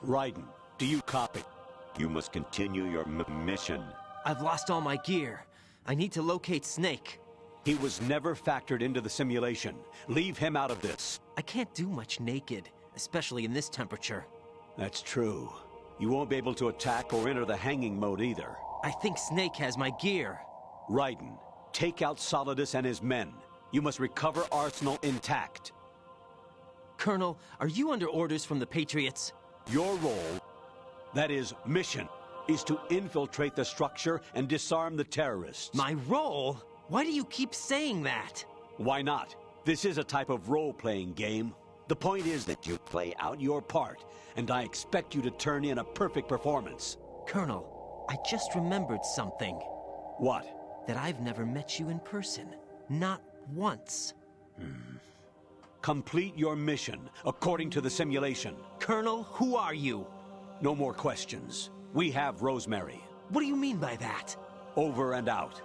Raiden, do you copy? You must continue your mission. I've lost all my gear. I need to locate Snake. He was never factored into the simulation. Leave him out of this. I can't do much naked, especially in this temperature. That's true. You won't be able to attack or enter the hanging mode either. I think Snake has my gear. Raiden, take out Solidus and his men. You must recover Arsenal intact. Colonel, are you under orders from the Patriots? Your role, that is, mission, is to infiltrate the structure and disarm the terrorists. My role? Why do you keep saying that? Why not? This is a type of role-playing game. The point is that you play out your part, and I expect you to turn in a perfect performance. Colonel, I just remembered something. What? That I've never met you in person. Not once. Complete your mission, according to the simulation. Colonel, who are you? No more questions. We have Rosemary. What do you mean by that? Over and out.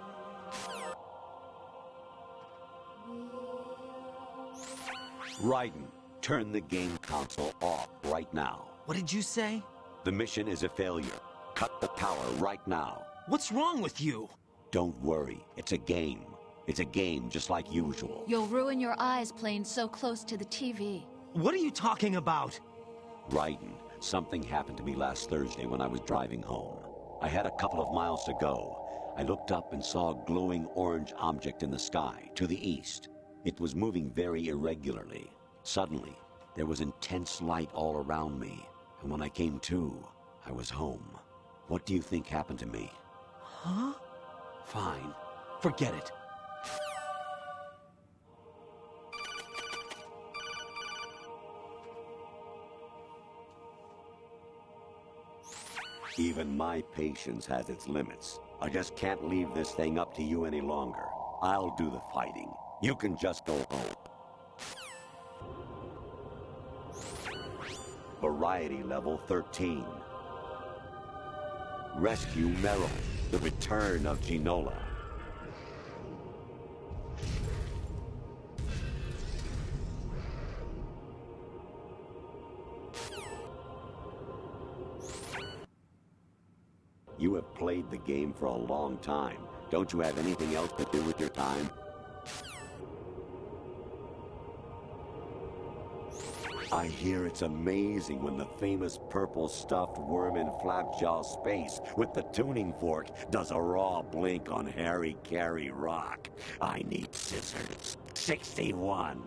Raiden, turn the game console off right now. What did you say? The mission is a failure. Cut the power right now. What's wrong with you? Don't worry, it's a game. It's a game just like usual. You'll ruin your eyes playing so close to the TV. What are you talking about? Raiden, something happened to me last Thursday when I was driving home. I had a couple of miles to go. I looked up and saw a glowing orange object in the sky, to the east. It was moving very irregularly. Suddenly, there was intense light all around me, and when I came to, I was home. What do you think happened to me? Huh? Fine. Forget it. Even my patience has its limits. I just can't leave this thing up to you any longer. I'll do the fighting. You can just go home. Variety level 13. Rescue Meryl, the return of Ginola. You have played the game for a long time. Don't you have anything else to do with your time? I hear it's amazing when the famous purple stuffed worm in Flapjaw Space with the tuning fork does a raw blink on Harry Carey Rock. I need scissors. 61.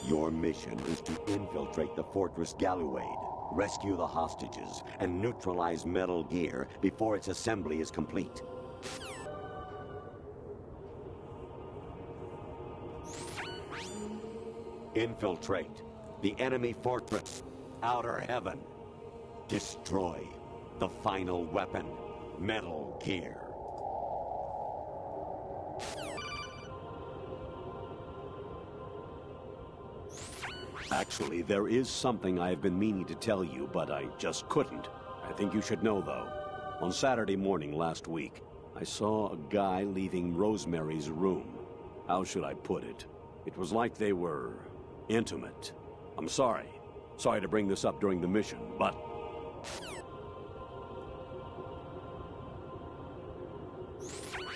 Your mission is to infiltrate the Fortress Galluade, rescue the hostages, and neutralize Metal Gear before its assembly is complete. Infiltrate the enemy fortress, Outer Heaven. Destroy the final weapon, Metal Gear. Actually, there is something I've been meaning to tell you, but I just couldn't. I think you should know, though. On Saturday morning last week, I saw a guy leaving Rosemary's room. How should I put it? It was like they were intimate. I'm sorry. Sorry to bring this up during the mission, but...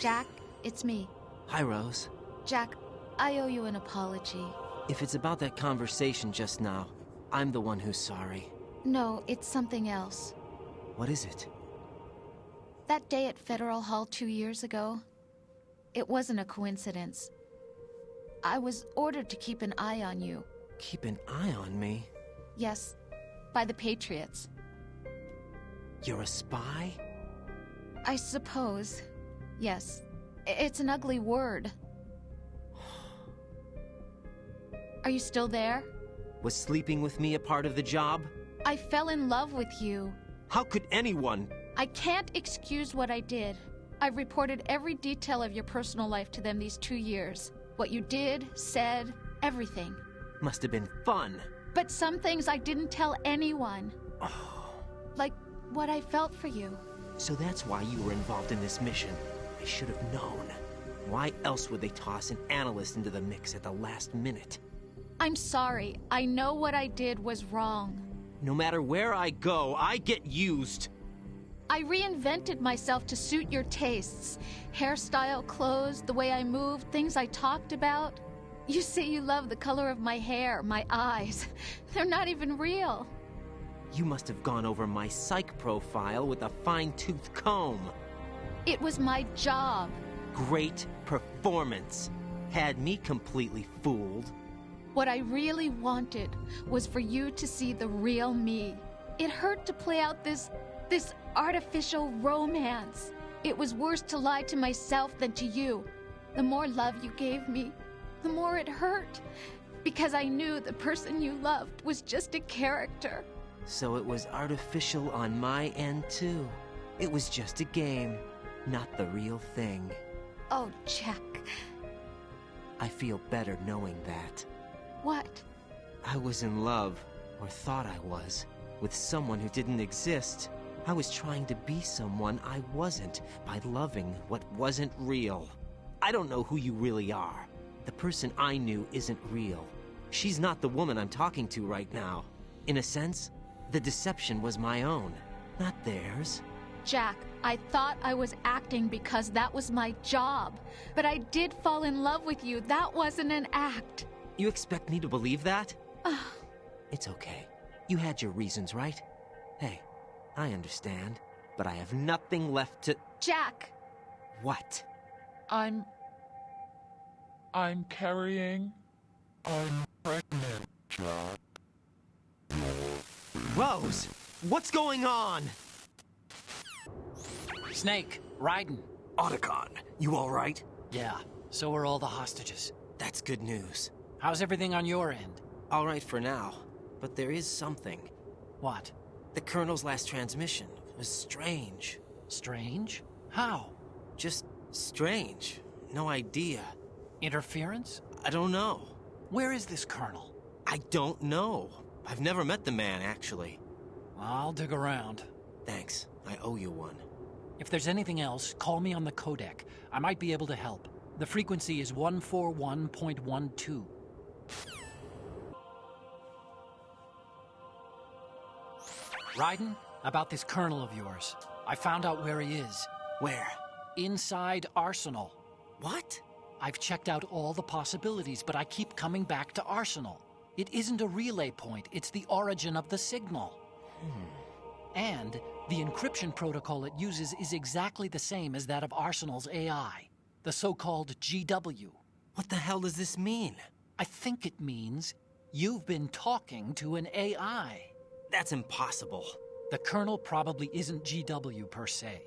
Jack, it's me. Hi, Rose. Jack, I owe you an apology. If it's about that conversation just now, I'm the one who's sorry. No, it's something else. What is it? That day at Federal Hall 2 years ago, it wasn't a coincidence. I was ordered to keep an eye on you. Keep an eye on me? Yes, by the Patriots. You're a spy? I suppose. Yes. It's an ugly word. Are you still there? Was sleeping with me a part of the job? I fell in love with you. How could anyone? I can't excuse what I did. I've reported every detail of your personal life to them these 2 years. What you did, said, everything. Must have been fun. But some things I didn't tell anyone. Like what I felt for you. So that's why you were involved in this mission. I should have known. Why else would they toss an analyst into the mix at the last minute? I'm sorry. I know what I did was wrong. No matter where I go, I get used. I reinvented myself to suit your tastes. Hairstyle, clothes, the way I moved, things I talked about. You say you love the color of my hair, my eyes. They're not even real. You must have gone over my psych profile with a fine-tooth comb. It was my job. Great performance. Had me completely fooled. What I really wanted was for you to see the real me. It hurt to play out this artificial romance. It was worse to lie to myself than to you. The more love you gave me, the more it hurt. Because I knew the person you loved was just a character. So it was artificial on my end, too. It was just a game, not the real thing. Oh, Jack. I feel better knowing that. What? I was in love, or thought I was, with someone who didn't exist. I was trying to be someone I wasn't by loving what wasn't real. I don't know who you really are. The person I knew isn't real. She's not the woman I'm talking to right now. In a sense, the deception was my own, not theirs. Jack, I thought I was acting because that was my job. But I did fall in love with you. That wasn't an act. You expect me to believe that? It's okay. You had your reasons, right? Hey, I understand, but I have nothing left to... Jack! What? I'm carrying... I'm pregnant, Jack. Rose! What's going on? Snake, Raiden. Otacon, you all right? Yeah, so are all the hostages. That's good news. How's everything on your end? All right for now, but there is something. What? The Colonel's last transmission was strange. Strange? How? Just strange. No idea. Interference? I don't know. Where is this Colonel? I don't know. I've never met the man, actually. I'll dig around. Thanks. I owe you one. If there's anything else, call me on the codec. I might be able to help. The frequency is 141.12. Raiden, about this Colonel of yours. I found out where he is. Where? Inside Arsenal. What? I've checked out all the possibilities, but I keep coming back to Arsenal. It isn't a relay point, it's the origin of the signal. And the encryption protocol it uses is exactly the same as that of Arsenal's AI, the so-called GW. What the hell does this mean? I think it means you've been talking to an AI. That's impossible. The Colonel probably isn't GW per se.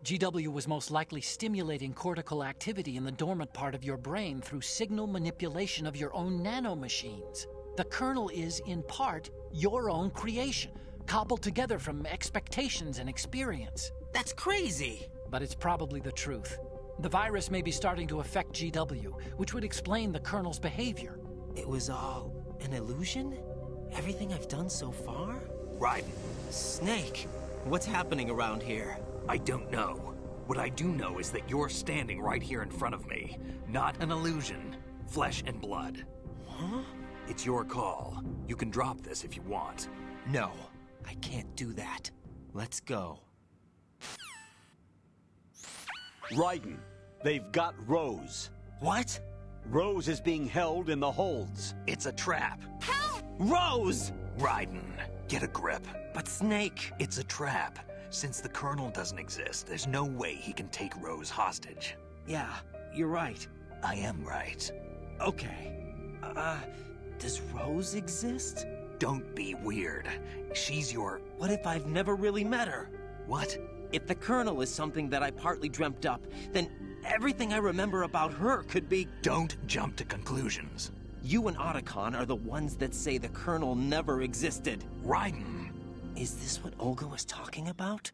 GW was most likely stimulating cortical activity in the dormant part of your brain through signal manipulation of your own nanomachines. The Colonel is, in part, your own creation, cobbled together from expectations and experience. That's crazy! But it's probably the truth. The virus may be starting to affect GW, which would explain the Colonel's behavior. It was all an illusion? Everything I've done so far? Raiden, Snake, what's happening around here? I don't know. What I do know is that you're standing right here in front of me. Not an illusion. Flesh and blood. Huh? It's your call. You can drop this if you want. No, I can't do that. Let's go. Raiden, they've got Rose. What? Rose is being held in the holds. It's a trap. Rose! Raiden, get a grip. But Snake... It's a trap. Since the Colonel doesn't exist, there's no way he can take Rose hostage. Yeah, you're right. I am right. Okay. Does Rose exist? Don't be weird. She's your... What if I've never really met her? What? If the Colonel is something that I partly dreamt up, then everything I remember about her could be... Don't jump to conclusions. You and Otacon are the ones that say the Colonel never existed. Raiden! Is this what Olga was talking about?